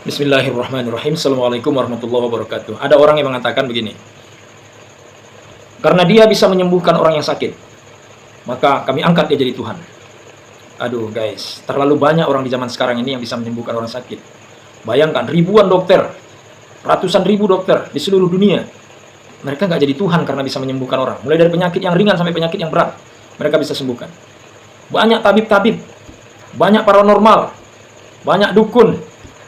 Bismillahirrahmanirrahim. Assalamualaikum warahmatullahi wabarakatuh. Ada orang yang mengatakan begini, karena dia bisa menyembuhkan orang yang sakit, maka kami angkat dia jadi Tuhan. Aduh guys, terlalu banyak orang di zaman sekarang ini yang bisa menyembuhkan orang sakit. Bayangkan ribuan dokter, ratusan ribu dokter di seluruh dunia, mereka nggak jadi Tuhan karena bisa menyembuhkan orang. Mulai dari penyakit yang ringan sampai penyakit yang berat, mereka bisa sembuhkan. Banyak tabib-tabib, banyak paranormal, banyak dukun,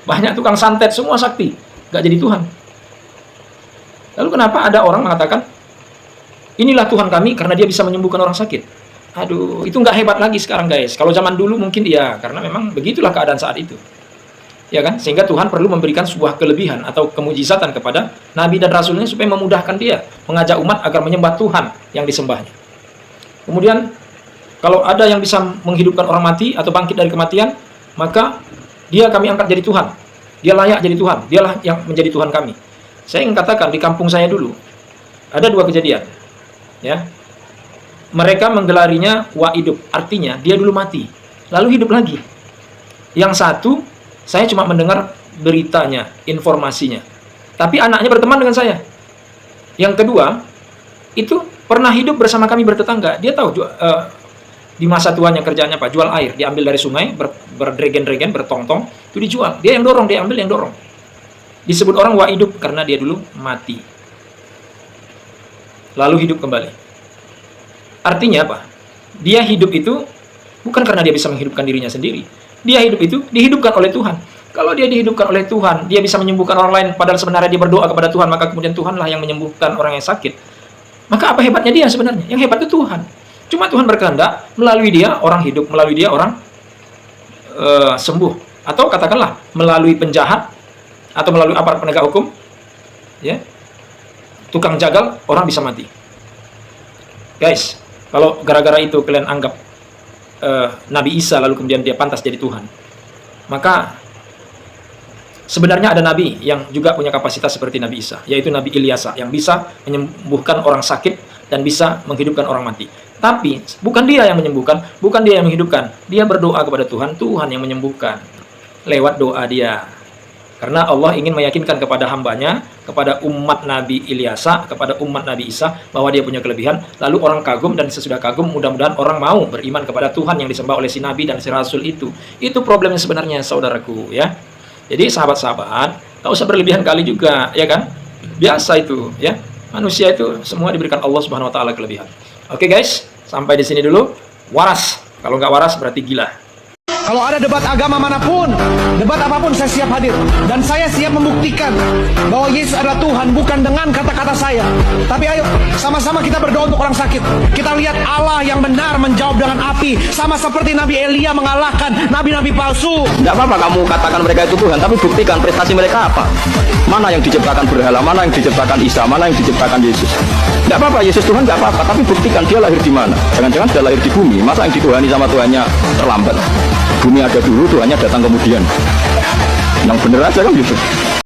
banyak tukang santet, semua sakti, nggak jadi Tuhan. Lalu kenapa ada orang mengatakan, inilah Tuhan kami karena dia bisa menyembuhkan orang sakit? Aduh, itu nggak hebat lagi sekarang guys. Kalau zaman dulu mungkin iya, karena memang begitulah keadaan saat itu. Ya kan? Sehingga Tuhan perlu memberikan sebuah kelebihan atau kemujizatan kepada Nabi dan Rasulnya supaya memudahkan dia, mengajak umat agar menyembah Tuhan yang disembahnya. Kemudian, kalau ada yang bisa menghidupkan orang mati atau bangkit dari kematian, maka dia kami angkat jadi Tuhan. Dia layak jadi Tuhan. Dialah yang menjadi Tuhan kami. Saya ingin katakan di kampung saya dulu ada dua kejadian. Ya, mereka menggelarinya wa hidup, artinya dia dulu mati, lalu hidup lagi. Yang satu, saya cuma mendengar beritanya, informasinya, tapi anaknya berteman dengan saya. Yang kedua, itu pernah hidup bersama kami bertetangga. Dia tahu di masa tuanya kerjaannya apa? Jual air, diambil dari sungai, berdregen-dregen, bertong-tong, itu dijual. Dia yang dorong, dia ambil yang dorong. Disebut orang wa hidup karena dia dulu mati, lalu hidup kembali. Artinya apa? Dia hidup itu bukan karena dia bisa menghidupkan dirinya sendiri. Dia hidup itu dihidupkan oleh Tuhan. Kalau dia dihidupkan oleh Tuhan, dia bisa menyembuhkan orang lain, padahal sebenarnya dia berdoa kepada Tuhan, maka kemudian Tuhanlah yang menyembuhkan orang yang sakit. Maka apa hebatnya dia sebenarnya? Yang hebat itu Tuhan. Cuma Tuhan berkehendak melalui dia orang hidup, melalui dia orang sembuh, atau katakanlah melalui penjahat atau melalui aparat penegak hukum, ya, tukang jagal, orang bisa mati. Guys, kalau gara-gara itu kalian anggap Nabi Isa lalu kemudian dia pantas jadi Tuhan, maka sebenarnya ada Nabi yang juga punya kapasitas seperti Nabi Isa, yaitu Nabi Ilyasa, yang bisa menyembuhkan orang sakit dan bisa menghidupkan orang mati. Tapi bukan dia yang menyembuhkan, bukan dia yang menghidupkan. Dia berdoa kepada Tuhan, Tuhan yang menyembuhkan lewat doa dia. Karena Allah ingin meyakinkan kepada hambanya, kepada umat Nabi Ilyasa, kepada umat Nabi Isa, bahwa dia punya kelebihan. Lalu orang kagum, dan sesudah kagum mudah-mudahan orang mau beriman kepada Tuhan yang disembah oleh si Nabi dan si Rasul itu. Itu problemnya sebenarnya saudaraku, ya. Jadi sahabat-sahabat, tak usah berlebihan kali juga, ya kan? Biasa itu, ya. Manusia itu semua diberikan Allah Subhanahu wa taala kelebihan. Oke guys, sampai di sini dulu. Waras. Kalau nggak waras berarti gila. Kalau ada debat agama manapun, debat apapun saya siap hadir. Dan saya siap membuktikan bahwa Yesus adalah Tuhan, bukan dengan kata-kata saya. Tapi ayo, sama-sama kita berdoa untuk orang sakit. Kita lihat Allah yang benar menjawab dengan api. Sama seperti Nabi Elia mengalahkan nabi-nabi palsu. Tidak apa-apa kamu katakan mereka itu Tuhan, tapi buktikan prestasi mereka apa. Mana yang diciptakan berhala, mana yang diciptakan Isa, mana yang diciptakan Yesus. Tidak apa-apa, Yesus Tuhan tidak apa-apa, tapi buktikan dia lahir di mana. Jangan-jangan dia lahir di bumi. Masa yang dituhani sama Tuhannya terlambat. Bumi ada dulu, Tuhannya datang kemudian. Yang bener aja kan gitu.